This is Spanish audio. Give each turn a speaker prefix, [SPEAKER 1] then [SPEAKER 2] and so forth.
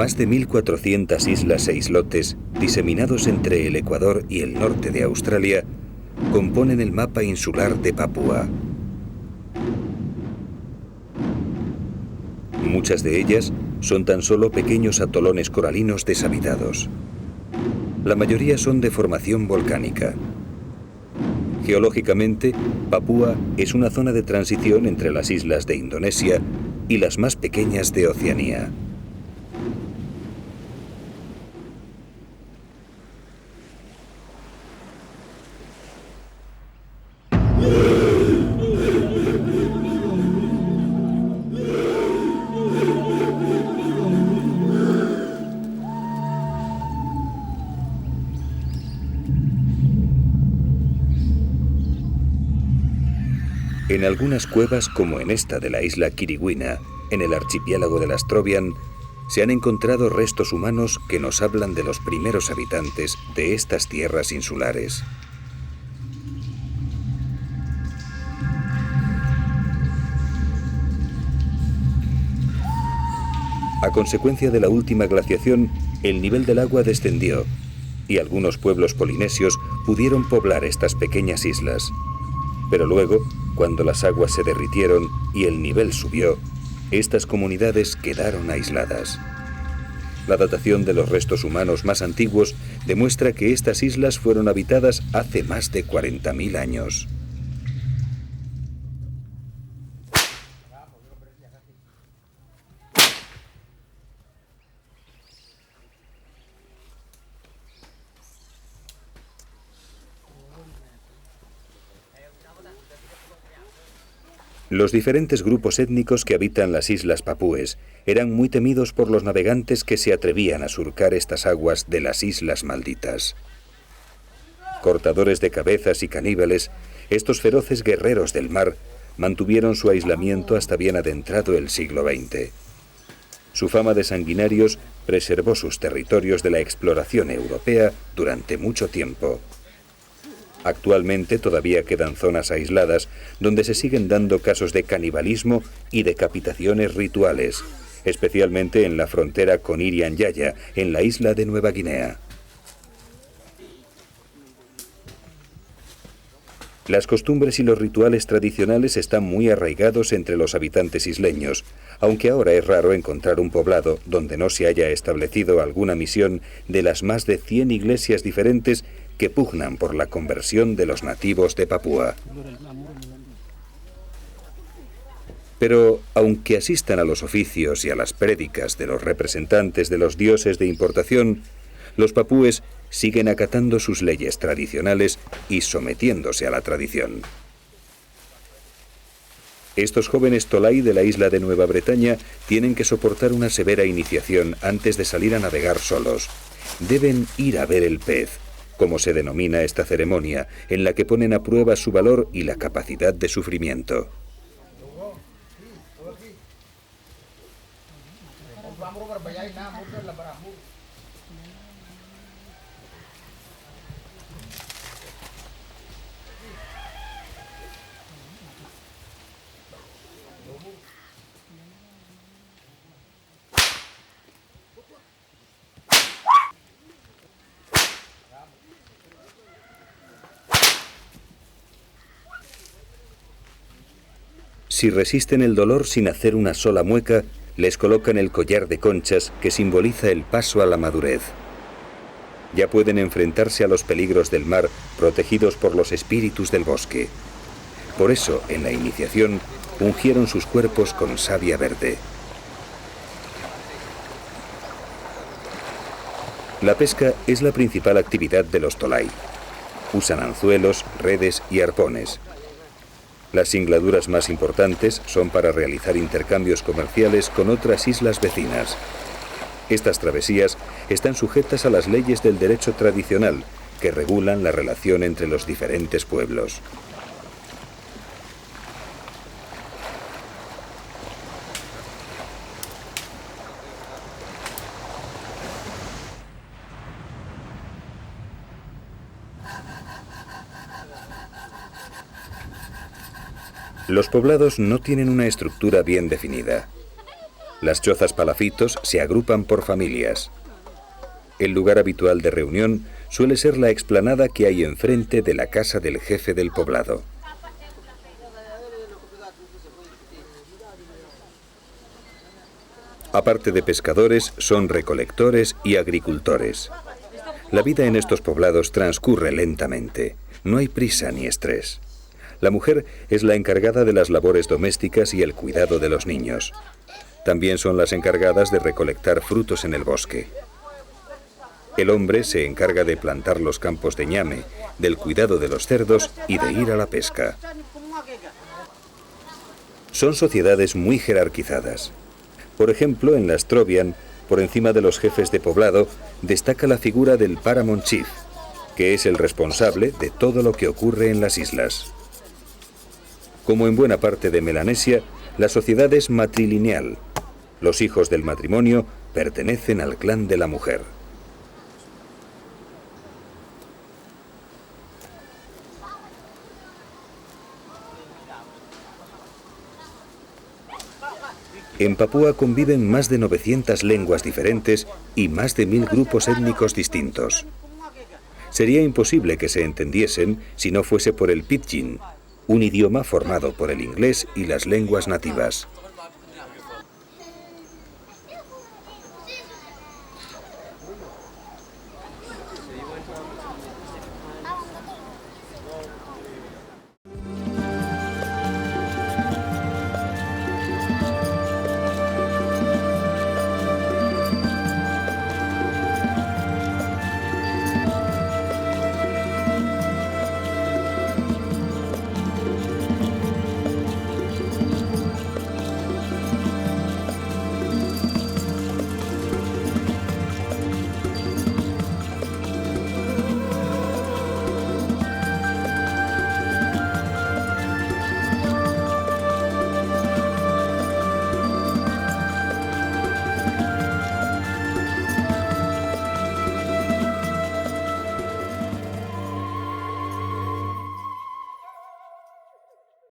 [SPEAKER 1] Más de 1.400 islas e islotes, diseminados entre el Ecuador y el norte de Australia, componen el mapa insular de Papúa. Muchas de ellas son tan solo pequeños atolones coralinos deshabitados. La mayoría son de formación volcánica. Geológicamente, Papúa es una zona de transición entre las islas de Indonesia y las más pequeñas de Oceanía. En algunas cuevas, como en esta de la isla Quiriguina, en el archipiélago de las Trobriand, se han encontrado restos humanos que nos hablan de los primeros habitantes de estas tierras insulares. A consecuencia de la última glaciación, el nivel del agua descendió y algunos pueblos polinesios pudieron poblar estas pequeñas islas. Pero luego, cuando las aguas se derritieron y el nivel subió, estas comunidades quedaron aisladas. La datación de los restos humanos más antiguos demuestra que estas islas fueron habitadas hace más de 40.000 años. Los diferentes grupos étnicos que habitan las islas papúes eran muy temidos por los navegantes que se atrevían a surcar estas aguas de las Islas Malditas. Cortadores de cabezas y caníbales, estos feroces guerreros del mar mantuvieron su aislamiento hasta bien adentrado el siglo XX. Su fama de sanguinarios preservó sus territorios de la exploración europea durante mucho tiempo. Actualmente todavía quedan zonas aisladas donde se siguen dando casos de canibalismo y decapitaciones rituales, especialmente en la frontera con Irian Jaya, en la isla de Nueva Guinea. Las costumbres y los rituales tradicionales están muy arraigados entre los habitantes isleños, aunque ahora es raro encontrar un poblado donde no se haya establecido alguna misión de las más de 100 iglesias diferentes que pugnan por la conversión de los nativos de Papúa. Pero, aunque asistan a los oficios y a las prédicas de los representantes de los dioses de importación, los papúes siguen acatando sus leyes tradicionales y sometiéndose a la tradición. Estos jóvenes tolai de la isla de Nueva Bretaña tienen que soportar una severa iniciación antes de salir a navegar solos. Deben ir a ver el pez, como se denomina esta ceremonia, en la que ponen a prueba su valor y la capacidad de sufrimiento. Si resisten el dolor sin hacer una sola mueca, les colocan el collar de conchas que simboliza el paso a la madurez. Ya pueden enfrentarse a los peligros del mar, protegidos por los espíritus del bosque. Por eso, en la iniciación, ungieron sus cuerpos con savia verde. La pesca es la principal actividad de los tolai. Usan anzuelos, redes y arpones. Las singladuras más importantes son para realizar intercambios comerciales con otras islas vecinas. Estas travesías están sujetas a las leyes del derecho tradicional, que regulan la relación entre los diferentes pueblos. Los poblados no tienen una estructura bien definida. Las chozas palafitos se agrupan por familias. El lugar habitual de reunión suele ser la explanada que hay enfrente de la casa del jefe del poblado. Aparte de pescadores, son recolectores y agricultores. La vida en estos poblados transcurre lentamente. No hay prisa ni estrés. La mujer es la encargada de las labores domésticas y el cuidado de los niños. También son las encargadas de recolectar frutos en el bosque. El hombre se encarga de plantar los campos de ñame, del cuidado de los cerdos y de ir a la pesca. Son sociedades muy jerarquizadas. Por ejemplo, en las Trovian, por encima de los jefes de poblado, destaca la figura del Paramount Chief, que es el responsable de todo lo que ocurre en las islas. Como en buena parte de Melanesia, la sociedad es matrilineal. Los hijos del matrimonio pertenecen al clan de la mujer. En Papúa conviven más de 900 lenguas diferentes y más de 1000 grupos étnicos distintos. Sería imposible que se entendiesen si no fuese por el pidgin, un idioma formado por el inglés y las lenguas nativas.